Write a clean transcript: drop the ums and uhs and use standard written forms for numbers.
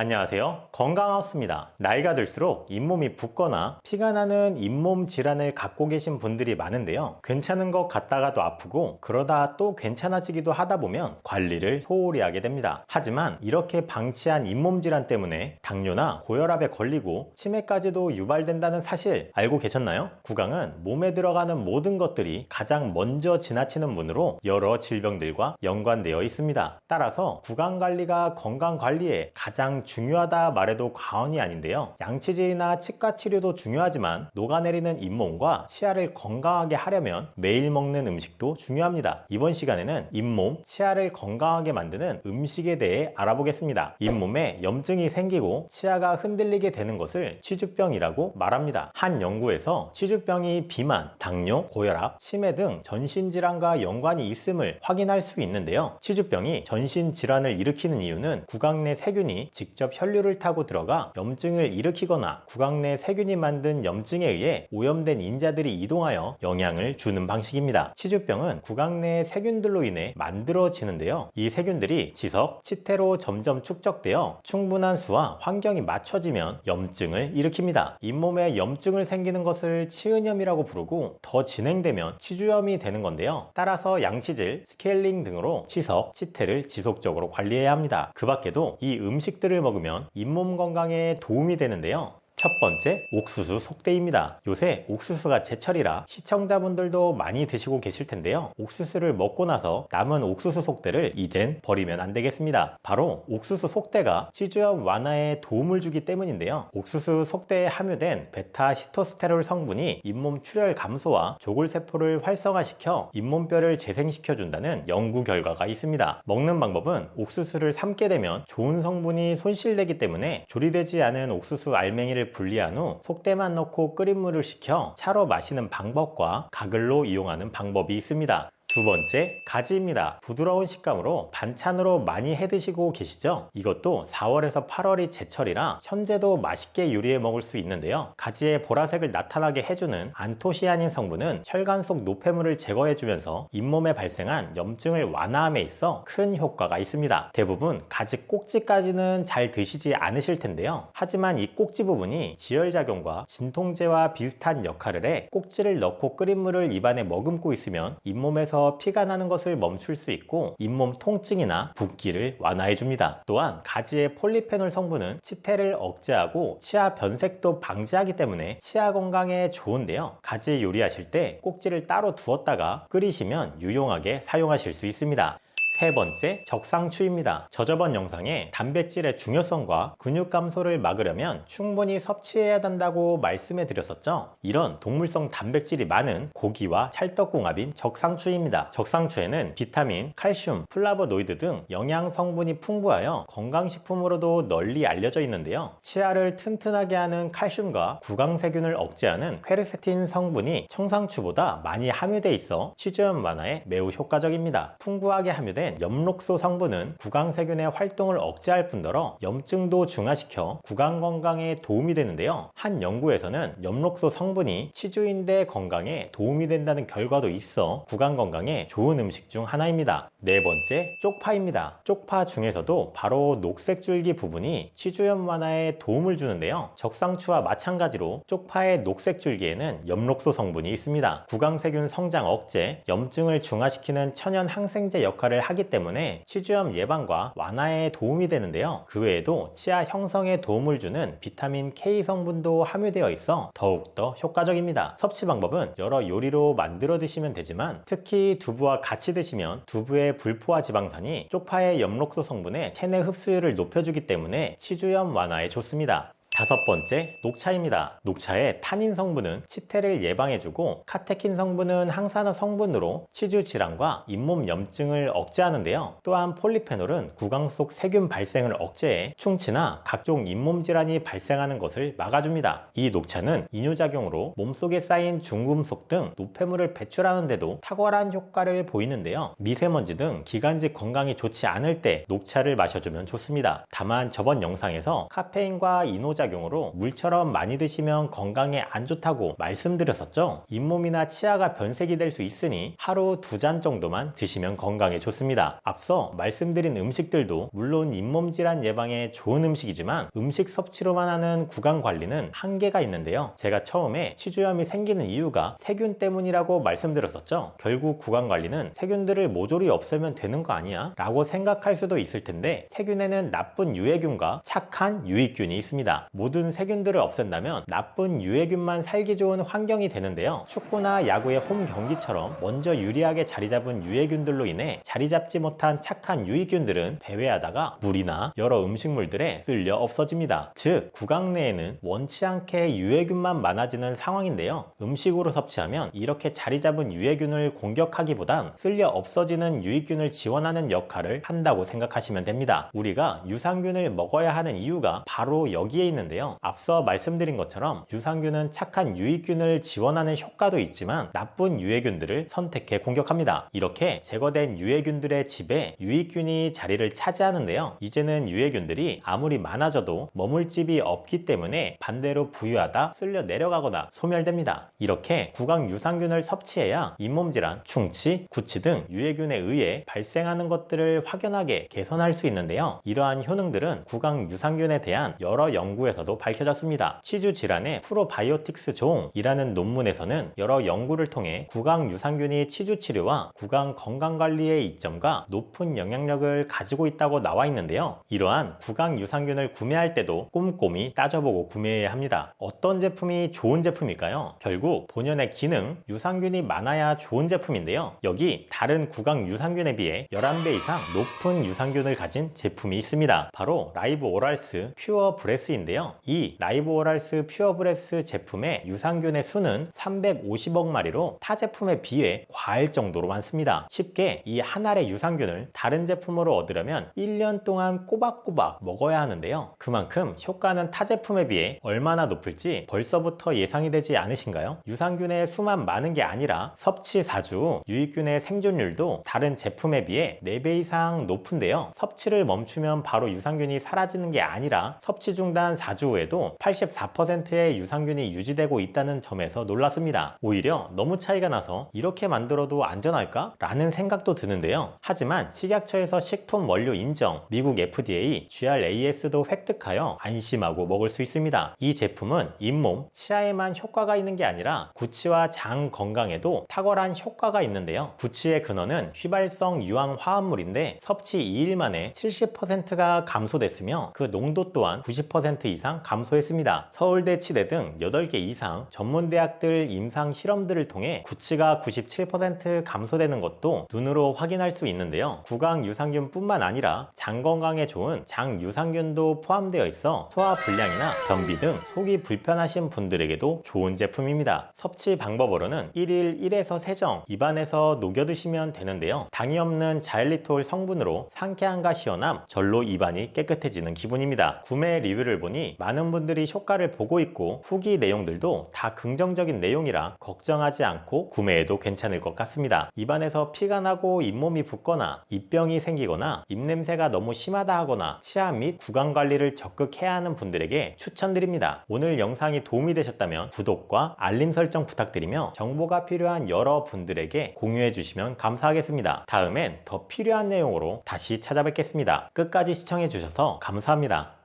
안녕하세요. 건강하우스입니다. 나이가 들수록 잇몸이 붓거나 피가 나는 잇몸 질환을 갖고 계신 분들이 많은데요. 괜찮은 것 같다가도 아프고 그러다 또 괜찮아지기도 하다 보면 관리를 소홀히 하게 됩니다. 하지만 이렇게 방치한 잇몸 질환 때문에 당뇨나 고혈압에 걸리고 치매까지도 유발된다는 사실 알고 계셨나요? 구강은 몸에 들어가는 모든 것들이 가장 먼저 지나치는 문으로 여러 질병들과 연관되어 있습니다. 따라서 구강 관리가 건강 관리에 가장 중요하다 말해도 과언이 아닌데요. 양치질이나 치과 치료도 중요하지만 녹아내리는 잇몸과 치아를 건강하게 하려면 매일 먹는 음식도 중요합니다. 이번 시간에는 잇몸, 치아를 건강하게 만드는 음식에 대해 알아보겠습니다. 잇몸에 염증이 생기고 치아가 흔들리게 되는 것을 치주병이라고 말합니다. 한 연구에서 치주병이 비만, 당뇨, 고혈압, 치매 등 전신질환과 연관이 있음을 확인할 수 있는데요. 치주병이 전신질환을 일으키는 이유는 구강 내 세균이 직접 혈류를 타고 들어가 염증을 일으키거나 구강 내 세균이 만든 염증에 의해 오염된 인자들이 이동하여 영향을 주는 방식입니다. 치주병은 구강 내 세균들로 인해 만들어지는데요. 이 세균들이 지석, 치태로 점점 축적되어 충분한 수와 환경이 맞춰지면 염증을 일으킵니다. 잇몸에 염증을 생기는 것을 치은염이라고 부르고 더 진행되면 치주염이 되는 건데요. 따라서 양치질, 스케일링 등으로 치석, 치태를 지속적으로 관리해야 합니다. 그 밖에도 이 음식들을 먹으면 잇몸 건강에 도움이 되는데요. 첫 번째, 옥수수 속대입니다. 요새 옥수수가 제철이라 시청자분들도 많이 드시고 계실 텐데요. 옥수수를 먹고 나서 남은 옥수수 속대를 이젠 버리면 안 되겠습니다. 바로 옥수수 속대가 치주염 완화에 도움을 주기 때문인데요. 옥수수 속대에 함유된 베타시토스테롤 성분이 잇몸 출혈 감소와 조골세포를 활성화시켜 잇몸뼈를 재생시켜준다는 연구 결과가 있습니다. 먹는 방법은 옥수수를 삶게 되면 좋은 성분이 손실되기 때문에 조리되지 않은 옥수수 알맹이를 분리한 후 속대만 넣고 끓인 물을 식혀 차로 마시는 방법과 가글로 이용하는 방법이 있습니다. 두 번째, 가지입니다. 부드러운 식감으로 반찬으로 많이 해 드시고 계시죠? 이것도 4월에서 8월이 제철이라 현재도 맛있게 요리해 먹을 수 있는데요. 가지의 보라색을 나타나게 해주는 안토시아닌 성분은 혈관 속 노폐물을 제거해주면서 잇몸에 발생한 염증을 완화함에 있어 큰 효과가 있습니다. 대부분 가지 꼭지까지는 잘 드시지 않으실 텐데요. 하지만 이 꼭지 부분이 지혈작용과 진통제와 비슷한 역할을 해 꼭지를 넣고 끓인 물을 입안에 머금고 있으면 잇몸에서 피가 나는 것을 멈출 수 있고 잇몸 통증이나 붓기를 완화해 줍니다. 또한 가지의 폴리페놀 성분은 치태를 억제하고 치아 변색도 방지하기 때문에 치아 건강에 좋은데요. 가지 요리하실 때 꼭지를 따로 두었다가 끓이시면 유용하게 사용하실 수 있습니다. 세 번째, 적상추입니다. 저저번 영상에 단백질의 중요성과 근육 감소를 막으려면 충분히 섭취해야 한다고 말씀해 드렸었죠. 이런 동물성 단백질이 많은 고기와 찰떡궁합인 적상추입니다. 적상추에는 비타민, 칼슘, 플라보노이드 등 영양 성분이 풍부하여 건강식품으로도 널리 알려져 있는데요. 치아를 튼튼하게 하는 칼슘과 구강세균을 억제하는 퀘르세틴 성분이 청상추보다 많이 함유되어 있어 치주염 완화에 매우 효과적입니다. 풍부하게 함유된 엽록소 성분은 구강세균의 활동을 억제할 뿐더러 염증도 중화시켜 구강 건강에 도움이 되는데요. 한 연구에서는 엽록소 성분이 치주인대 건강에 도움이 된다는 결과도 있어 구강 건강에 좋은 음식 중 하나입니다. 네 번째, 쪽파입니다. 쪽파 중에서도 바로 녹색 줄기 부분이 치주염 완화에 도움을 주는데요. 적상추와 마찬가지로 쪽파의 녹색 줄기에는 엽록소 성분이 있습니다. 구강세균 성장 억제, 염증을 중화시키는 천연 항생제 역할을 하기 때문에 치주염 예방과 완화에 도움이 되는데요. 그 외에도 치아 형성에 도움을 주는 비타민 K 성분도 함유되어 있어 더욱더 효과적입니다. 섭취 방법은 여러 요리로 만들어 드시면 되지만 특히 두부와 같이 드시면 두부의 불포화 지방산이 쪽파의 엽록소 성분의 체내 흡수율을 높여주기 때문에 치주염 완화에 좋습니다. 다섯 번째, 녹차입니다. 녹차의 타닌 성분은 치태를 예방해주고 카테킨 성분은 항산화 성분으로 치주 질환과 잇몸 염증을 억제하는데요. 또한 폴리페놀은 구강 속 세균 발생을 억제해 충치나 각종 잇몸 질환이 발생하는 것을 막아줍니다. 이 녹차는 이뇨작용으로 몸속에 쌓인 중금속 등 노폐물을 배출하는데도 탁월한 효과를 보이는데요. 미세먼지 등 기관지 건강이 좋지 않을 때 녹차를 마셔주면 좋습니다. 다만 저번 영상에서 카페인과 이노작용 부작용으로 물처럼 많이 드시면 건강에 안 좋다고 말씀드렸었죠. 잇몸이나 치아가 변색이 될 수 있으니 하루 2잔 정도만 드시면 건강에 좋습니다. 앞서 말씀드린 음식들도 물론 잇몸 질환 예방에 좋은 음식이지만 음식 섭취로만 하는 구강 관리는 한계가 있는데요. 제가 처음에 치주염이 생기는 이유가 세균 때문이라고 말씀드렸었죠. 결국 구강 관리는 세균들을 모조리 없애면 되는 거 아니야? 라고 생각할 수도 있을 텐데 세균에는 나쁜 유해균과 착한 유익균이 있습니다. 모든 세균들을 없앤다면 나쁜 유해균만 살기 좋은 환경이 되는데요. 축구나 야구의 홈 경기처럼 먼저 유리하게 자리 잡은 유해균들로 인해 자리 잡지 못한 착한 유익균들은 배회하다가 물이나 여러 음식물들에 쓸려 없어집니다. 즉 구강 내에는 원치 않게 유해균만 많아지는 상황인데요. 음식으로 섭취하면 이렇게 자리 잡은 유해균을 공격하기보단 쓸려 없어지는 유익균을 지원하는 역할을 한다고 생각하시면 됩니다. 우리가 유산균을 먹어야 하는 이유가 바로 여기에 있는데요. 앞서 말씀드린 것처럼 유산균은 착한 유익균을 지원하는 효과도 있지만 나쁜 유해균들을 선택해 공격합니다. 이렇게 제거된 유해균들의 집에 유익균이 자리를 차지하는데요. 이제는 유해균들이 아무리 많아져도 머물 집이 없기 때문에 반대로 부유하다 쓸려 내려가거나 소멸됩니다. 이렇게 구강 유산균을 섭취해야 잇몸 질환, 충치, 구취 등 유해균에 의해 발생하는 것들을 확연하게 개선할 수 있는데요. 이러한 효능들은 구강 유산균에 대한 여러 연구에서도 밝혀졌습니다. 치주 질환의 프로바이오틱스 종이라는 논문에서는 여러 연구를 통해 구강 유산균이 치주 치료와 구강 건강 관리의 이점과 높은 영향력을 가지고 있다고 나와 있는데요. 이러한 구강 유산균을 구매할 때도 꼼꼼히 따져보고 구매해야 합니다. 어떤 제품이 좋은 제품일까요? 결국 본연의 기능, 유산균이 많아야 좋은 제품인데요. 여기 다른 구강 유산균에 비해 11배 이상 높은 유산균을 가진 제품이 있습니다. 바로 라이브 오랄스 퓨어 브레스인데요. 이 라이브 오랄스 퓨어 브레스 제품의 유산균의 수는 350억 마리로 타 제품에 비해 과할 정도로 많습니다. 쉽게 이 한 알의 유산균을 다른 제품으로 얻으려면 1년 동안 꼬박꼬박 먹어야 하는데요. 그만큼 효과는 타 제품에 비해 얼마나 높을지 벌써부터 예상이 되지 않으신가요? 유산균의 수만 많은 게 아니라 섭취 4주, 유익균의 생존율도 다른 제품에 비해 4배 이상 높은데요. 섭취를 멈추면 바로 유산균이 사라지는 게 아니라 섭취 중단 4주 후에도 84%의 유산균이 유지되고 있다는 점에서 놀랐습니다. 오히려 너무 차이가 나서 이렇게 만들어도 안전할까? 라는 생각도 드는데요. 하지만 식약처에서 식품 원료 인정, 미국 FDA, GRAS도 획득하여 안심하고 먹을 수 있습니다. 이 제품은 잇몸, 치아에만 효과가 있는 게 아니라 구취와 장 건강에도 탁월한 효과가 있는데요. 구취의 근원은 휘발성 유황 화합물인데 섭취 2일 만에 70%가 감소됐으며 그 농도 또한 90% 이상 감소했습니다. 서울대, 치대 등 8개 이상 전문대학들 임상 실험들을 통해 구취가 97% 감소되는 것도 눈으로 확인할 수 있는데요. 구강 유산균 뿐만 아니라 장 건강에 좋은 장 유산균도 포함되어 있어 소화 불량이나 변비 등 속이 불편하신 분들에게도 좋은 제품입니다. 섭취 방법으로는 1일 1에서 3정 입안에서 녹여 드시면 되는데요. 당이 없는 자일리톨 성분으로 상쾌함과 시원함, 절로 입안이 깨끗해지는 기분입니다. 구매 리뷰를 보니 많은 분들이 효과를 보고 있고 후기 내용들도 다 긍정적인 내용이라 걱정하지 않고 구매해도 괜찮을 것 같습니다. 입안에서 피가 나고 잇몸이 붓거나 입병이 생기거나 입냄새가 너무 심하다 하거나 치아 및 구강 관리를 적극 해야 하는 분들에게 추천드립니다. 오늘 영상이 도움이 되셨다면 구독과 알림 설정 부탁드리며 정보가 필요한 여러 분들에게 공유해 주시면 감사하겠습니다. 다음엔 더 필요한 내용으로 다시 찾아뵙겠습니다. 끝까지 시청해 주셔서 감사합니다.